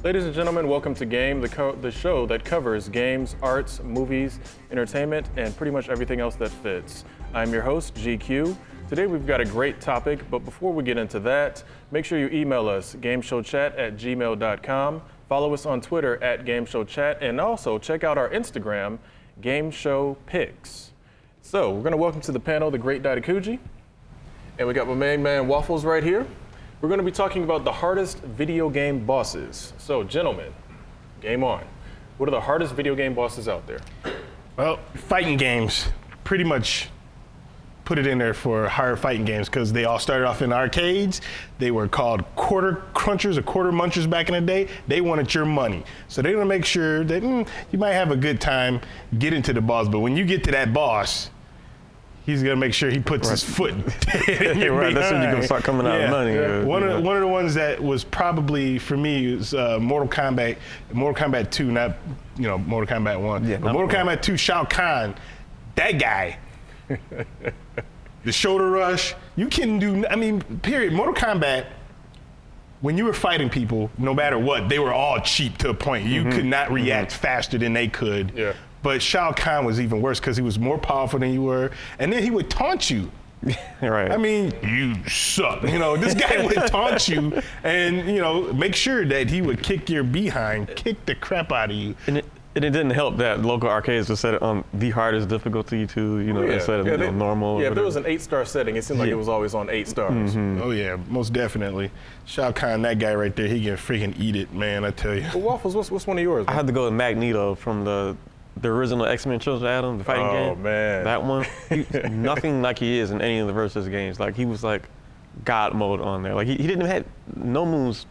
Ladies and gentlemen, welcome to Game, the show that covers games, arts, movies, entertainment, and pretty much everything else that fits. I'm your host, GQ. Today we've got a great topic, but before we get into that, make sure you email us, gameshowchat@gmail.com. Follow us on Twitter @GameShowChat, and also check out our Instagram, GameShowPics. So we're gonna welcome to the panel the great Daidakuji, and we got my main man Waffles right here. We're going to be talking about the hardest video game bosses. So, gentlemen, game on. What are the hardest video game bosses out there? Well, fighting games, pretty much put it in there for hard fighting games because they all started off in arcades. They were called quarter crunchers or quarter munchers back in the day. They wanted your money. So they want to make sure that you might have a good time getting to the boss, but when you get to that boss, he's gonna make sure he puts his foot in your right, that's when you're gonna start coming out of money. Yeah. One of the ones that was probably for me was Mortal Kombat 2, not Mortal Kombat 1. Yeah, but Mortal Kombat 2, Shao Kahn, that guy. The shoulder rush, you can do. I mean, period. Mortal Kombat. When you were fighting people, no matter what, they were all cheap to a point. You could not react faster than they could. Yeah. But Shao Kahn was even worse because he was more powerful than you were, and then he would taunt you. Right. I mean, you suck. This guy would taunt you, and make sure that he would kick your behind, kick the crap out of you. And it didn't help that local arcades just set it on the hardest difficulty too. Instead of normal. Yeah, if there was an 8-star setting, it seemed like it was always on 8 stars. Oh yeah, most definitely. Shao Kahn, that guy right there, he can freaking eat it, man. I tell you. Well, Waffles, what's one of yours? I had to go with Magneto from the original X-Men Children of Atom, the fighting game. Oh, man. That one, nothing like he is in any of the Versus games. Like, he was like God mode on there. Like, he didn't have no moves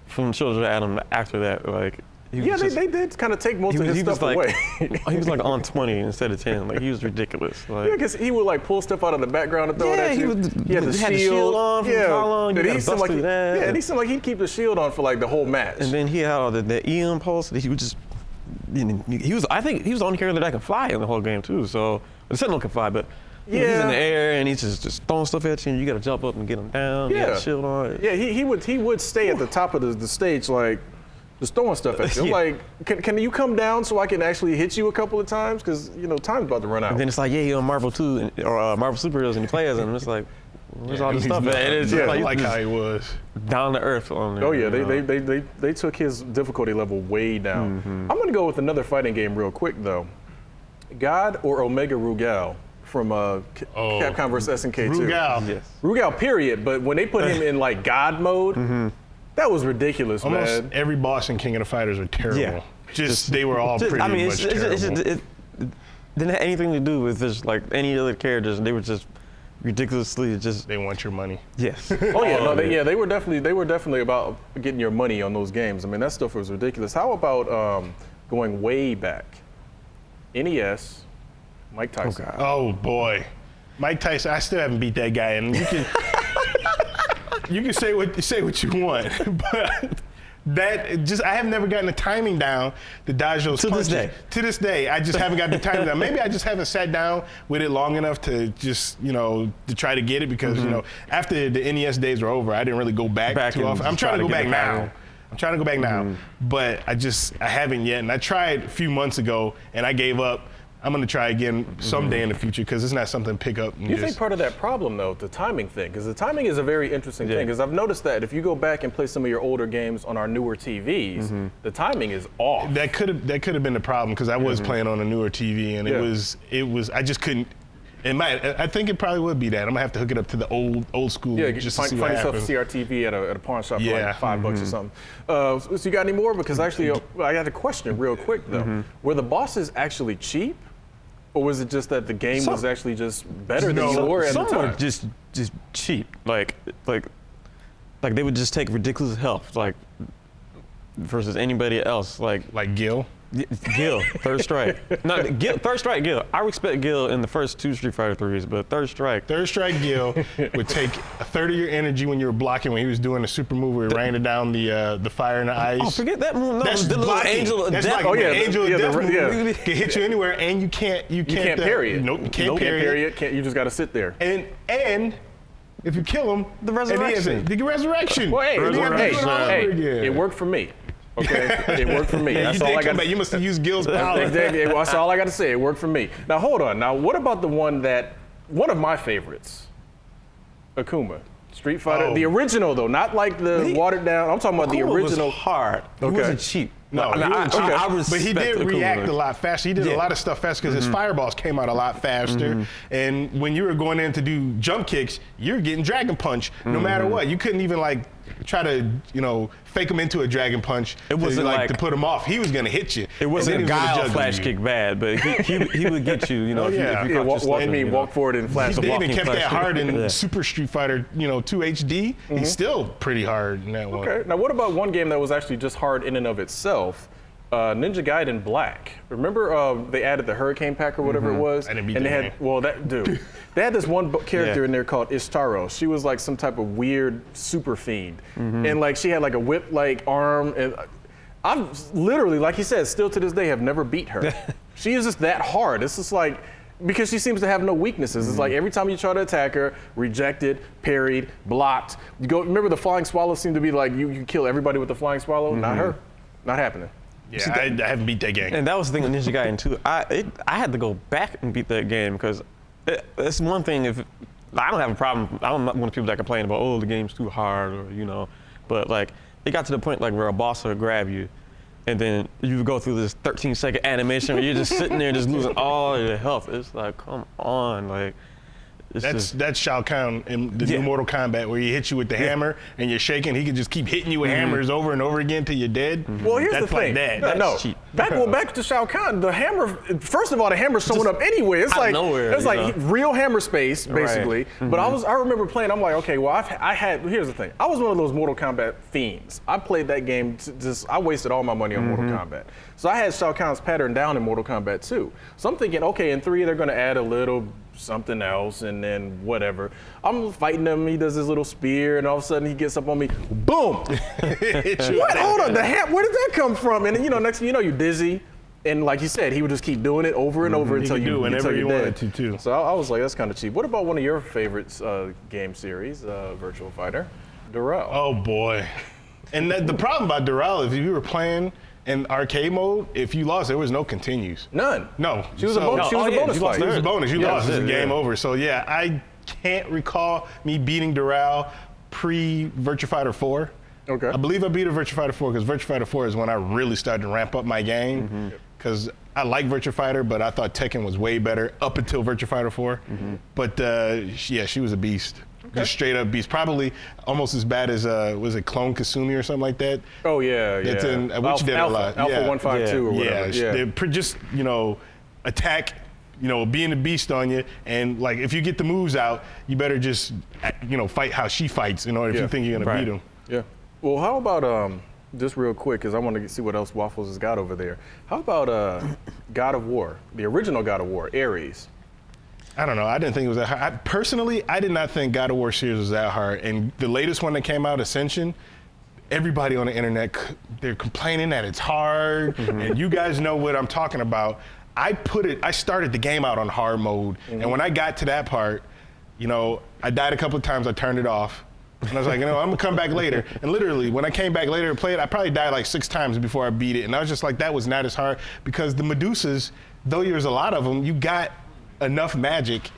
from Children of Atom after that. Like, they did kind of take most of his stuff away. He was like on 20 instead of 10. Like, he was ridiculous. Like, yeah, because he would like pull stuff out of the background and throw it at you. He had the shield on from and he seemed like he'd keep the shield on for like the whole match. And then he had all the E.M. pulse that he would just. I think he was the only character that could fly in the whole game too. So the Sentinel can fly, but he's in the air and he's just throwing stuff at you, and you got to jump up and get him down. Yeah, the shield on. Yeah, he would stay at the top of the stage, like just throwing stuff at you. I'm like, can you come down so I can actually hit you a couple of times? Because time's about to run out. And then it's like, you're on Marvel 2 or Marvel Superheroes, and he plays them. And it's like, where's all this stuff? And it's like how he was down to earth on there. Oh yeah, they took his difficulty level way down. I'm gonna go with another fighting game real quick though. God or Omega Rugal from Capcom vs SNK 2. Rugal. Yes. Rugal, period. But when they put him in like God mode, that was ridiculous, Almost man. every boss in King of the Fighters were terrible. Yeah. They were all pretty much terrible. It didn't have anything to do with just like any other characters. They were just ridiculously just. They want your money. Yes. Oh yeah, they were definitely about getting your money on those games. I mean, that stuff was ridiculous. How about going way back? NES, Mike Tyson. Oh boy, Mike Tyson. I still haven't beat that guy, and you can you can say what you want, but. I have never gotten the timing down to dodge those punches. To this day, I just haven't got the timing down. Maybe I just haven't sat down with it long enough to just, to try to get it because, after the NES days were over, I didn't really go back too often. I'm trying to go back now. But I haven't yet. And I tried a few months ago and I gave up. I'm going to try again someday in the future because it's not something to pick up. Do you think part of that problem, though, the timing thing? Because the timing is a very interesting thing. Because I've noticed that if you go back and play some of your older games on our newer TVs, the timing is off. That could have been the problem because I was playing on a newer TV and it was I just couldn't. I think it probably would be that. I'm gonna have to hook it up to the old school. Yeah, just find yourself a CRTV at a pawn shop for like $5 or something. So you got any more? Because actually, I got a question real quick though. Were the bosses actually cheap? Or was it just that the game was actually just better than you were at the time? Some were just cheap, like they would just take ridiculous health, like versus anybody else, like Gil. Gil, Third Strike. Third Strike Gil. I respect Gil in the first 2 Street Fighter 3s, but Third Strike Gil would take a third of your energy when you were blocking when he was doing the super move where he raining down the fire and the ice. Oh, forget that move. No, that's the little Angel of Death. Oh yeah, Angel of Death move can hit you anywhere, and you can't parry it. Nope, you can't parry it. You just got to sit there. And if you kill him, the resurrection. The resurrection. Well, hey, it worked for me. Okay, it worked for me. Yeah, That's you all did I come got. back. You must have used Gil's power. Exactly. That's all I got to say. It worked for me. Now hold on. Now what about the one of my favorites, Akuma, Street Fighter, Oh. the original though, not like the watered down. I'm talking about the Akuma original. was hard. Okay. He wasn't cheap. No, I mean, he wasn't cheap. I But he respect did Akuma. react a lot faster. He did a lot of stuff faster because his fireballs came out a lot faster. And when you were going in to do jump kicks, you're getting Dragon Punch no matter what. You couldn't even like try to, fake him into a Dragon Punch. It wasn't to like- put him off. He was gonna hit you. It wasn't And then he was gonna guile juggle flash you. kick bad, but he would get you. Oh, yeah. if you caught yourself in, walk forward and flash. He the did ball. and kept flash that kick. hard in Yeah. Super Street Fighter, 2 HD. He's still pretty hard in that one. Okay. Now what about one game that was actually just hard in and of itself? Ninja Gaiden Black. Remember they added the Hurricane Pack or whatever it was? I didn't beat and they that had game. well that dude. They had this one character Yeah. in there called Ishtaro. She was like some type of weird super fiend, and like she had like a whip like arm. And I'm literally, like he said, still to this day have never beat her. She is just that hard. It's just like. Because she seems to have no weaknesses. It's like every time you try to attack her, rejected, parried, blocked. You go. Remember the flying swallow seemed to be like you kill everybody with the flying swallow. Not her. Not happening. Yeah, I haven't beat that game. And that was the thing with Ninja Gaiden too. I had to go back and beat that game because it's one thing if I don't have a problem. I'm not one of the people that complain about the game's too hard or but like it got to the point like where a boss would grab you, and then you would go through this 13-second animation where you're just sitting there just losing all your health. It's like come on, like. That's Shao Kahn in the Yeah. new Mortal Kombat where he hits you with the hammer and you're shaking. He can just keep hitting you with hammers over and over again till you're dead. Well, here's That's the like thing. that. No, That's cheap. back to Shao Kahn. The hammer. First of all, the hammer's showing up anywhere. It's out of like nowhere, it's like real hammer space, basically. Right. But I remember playing. I'm like, okay, well, here's the thing. I was one of those Mortal Kombat fiends. I played that game. I wasted all my money on Mortal Kombat. So I had Shao Kahn's pattern down in Mortal Kombat 2. So I'm thinking, okay, in 3 they're going to add a little something else, and then whatever. I'm fighting him. He does his little spear, and all of a sudden he gets up on me. Boom! What? Hold on. Where did that come from? And then, next thing you know, you're dizzy. And like you said, he would just keep doing it over and over until could you do it whenever until he you're wanted dead. to, too. So I was like, that's kind of cheap. What about one of your favorites game series, Virtual Fighter, Durrell? Oh boy. And the problem about Durrell is if you were playing in arcade mode, if you lost, there was no continues. None. No. She was a bonus. She was a yeah, bonus you lost fight. It was a bonus. You Yeah, lost. It's that's a it, game yeah. over. So yeah, I can't recall me beating Durrell pre-Virtua Fighter 4. Okay. I believe I beat a Virtua Fighter 4 because Virtua Fighter 4 is when I really started to ramp up my game. Because I like Virtua Fighter, but I thought Tekken was way better up until Virtua Fighter 4. But yeah, she was a beast. Just straight up beast. Probably almost as bad as was it Clone Kasumi or something like that? Oh yeah, yeah. That's in which did a lot. Alpha Yeah. 152 or whatever. Yeah, they just attack, being a beast on you, and like if you get the moves out, you better just fight how she fights in order if Yeah. you think you're gonna Right. beat him. Yeah. Well, how about just real quick, because I want to see what else Waffles has got over there. How about God of War, the original God of War, Ares? I don't know. I didn't think it was that hard. Personally, I did not think God of War series was that hard. And the latest one that came out, Ascension, everybody on the internet, they're complaining that it's hard. And you guys know what I'm talking about. I started the game out on hard mode. And when I got to that part, I died a couple of times. I turned it off. And I was like, I'm gonna come back later. And literally, when I came back later to play it, I probably died like 6 times before I beat it. And I was just like, that was not as hard because the Medusas, though there's a lot of them, you got enough magic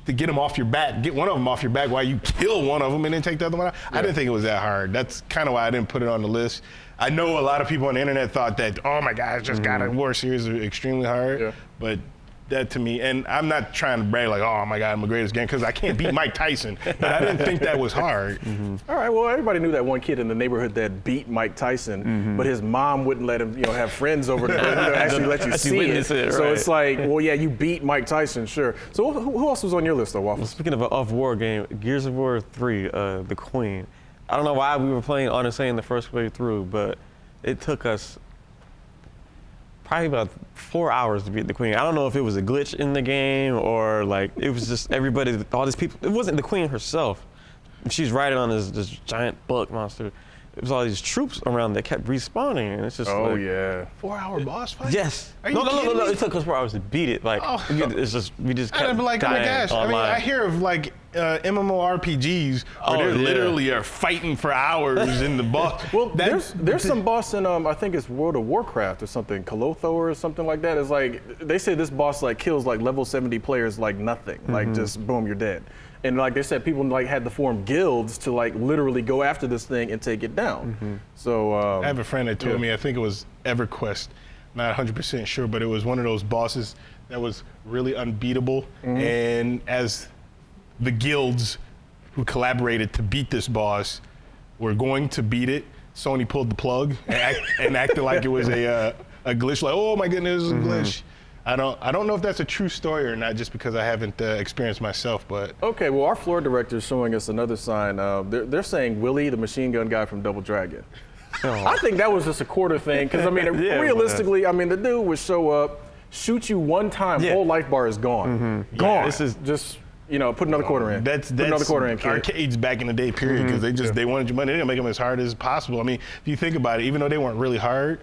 to get them off your back, get one of them off your back while you kill one of them and then take the other one out. I didn't think it was that hard. That's kind of why I didn't put it on the list. I know a lot of people on the internet thought that, oh my God, just God of War series are extremely hard. Yeah. But that to me, and I'm not trying to brag like, oh my God, I'm the greatest game, because I can't beat Mike Tyson. But I didn't think that was hard. All right, well, everybody knew that one kid in the neighborhood that beat Mike Tyson, but his mom wouldn't let him, have friends over to actually let you see it. witness it, So right. it's like, well, yeah, you beat Mike Tyson, sure. So who else was on your list, though, Waffles? Speaking of an off-war game, Gears of War 3, The Queen. I don't know why we were playing Odyssey in the first way through, but it took us probably about 4 hours to beat the Queen. I don't know if it was a glitch in the game or like it was just everybody, all these people. It wasn't the Queen herself. She's riding on this giant bug monster. It was all these troops around that kept respawning, and it's just Oh, like, yeah. 4-hour boss fight? Yes. Are you No. kidding me? It took us 4 hours to beat it. Like Oh. it's just we just kept And I'm like, oh my dying gosh. I mean, online. I hear of like MMORPGs where they literally are fighting for hours in the boss. Well, there's some boss in I think it's World of Warcraft or something, Kolotho or something like that. It's like they say this boss like kills like level 70 players like nothing, like just boom, you're dead. And like they said, people like had to form guilds to like literally go after this thing and take it down. So I have a friend that told me, I think it was EverQuest, not 100% sure, but it was one of those bosses that was really unbeatable. And as the guilds who collaborated to beat this boss were going to beat it, Sony pulled the plug and acted like it was a glitch, like, oh my goodness, it's a glitch. I don't know if that's a true story or not, just because I haven't experienced myself, but. Okay, well, our floor director is showing us another sign. They're saying Willie, the machine gun guy from Double Dragon. I think that was just a quarter thing, because I mean, realistically, I mean, the dude would show up, shoot you one time, whole life bar is gone. Gone. Yeah, this is just, you know, put another quarter in. That's another quarter in, kid. Arcades back in the day, period, because they wanted your money. They didn't make them as hard as possible. I mean, if you think about it, even though they weren't really hard,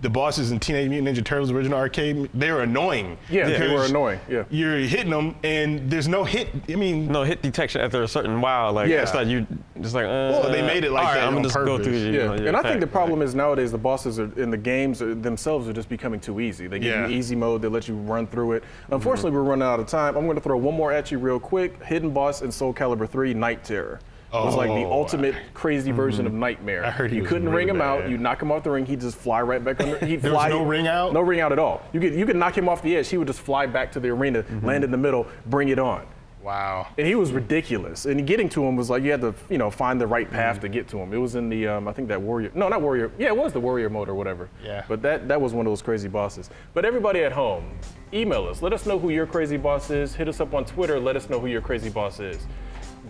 the bosses in Teenage Mutant Ninja Turtles original arcade, they were annoying. Yeah, they were annoying. Yeah, you're hitting them, and there's no hit. I mean, no hit detection after a certain while. Like it's like you just like. Well, they made it like that I'm on gonna just purpose. go through. And I think the problem is nowadays the bosses are in the games themselves are just becoming too easy. They give you easy mode. They let you run through it. Unfortunately, we're running out of time. I'm going to throw one more at you real quick. Hidden boss in Soul Calibur 3, Night Terror. It was like the ultimate crazy version of Nightmare. I heard you couldn't really ring him bad. out. You knock him off the ring, he'd just fly right back under. He'd There fly. was no ring out? No ring out at all. You could knock him off the edge. He would just fly back to the arena, land in the middle, bring it on. Wow. And he was ridiculous. And getting to him was like you had to, find the right path to get to him. It was in the, I think that Warrior. No, not Warrior. Yeah, it was the Warrior mode or whatever. Yeah. But that was one of those crazy bosses. But everybody at home, email us. Let us know who your crazy boss is. Hit us up on Twitter. Let us know who your crazy boss is.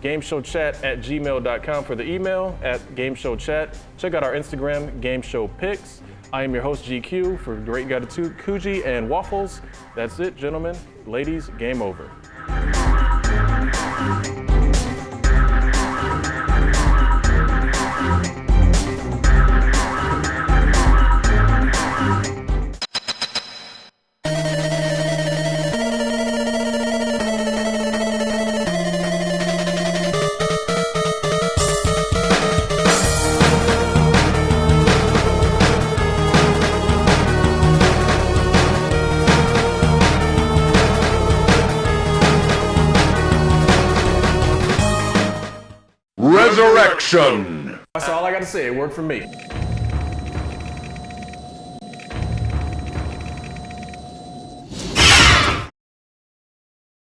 GameShowChat@gmail.com for the email, @GameShowChat. Check out our Instagram, GameShowPicks. I am your host, GQ, for Great Guy to Kuji and Waffles. That's it, gentlemen. Ladies, game over. Resurrection. That's all I got to say. It worked for me.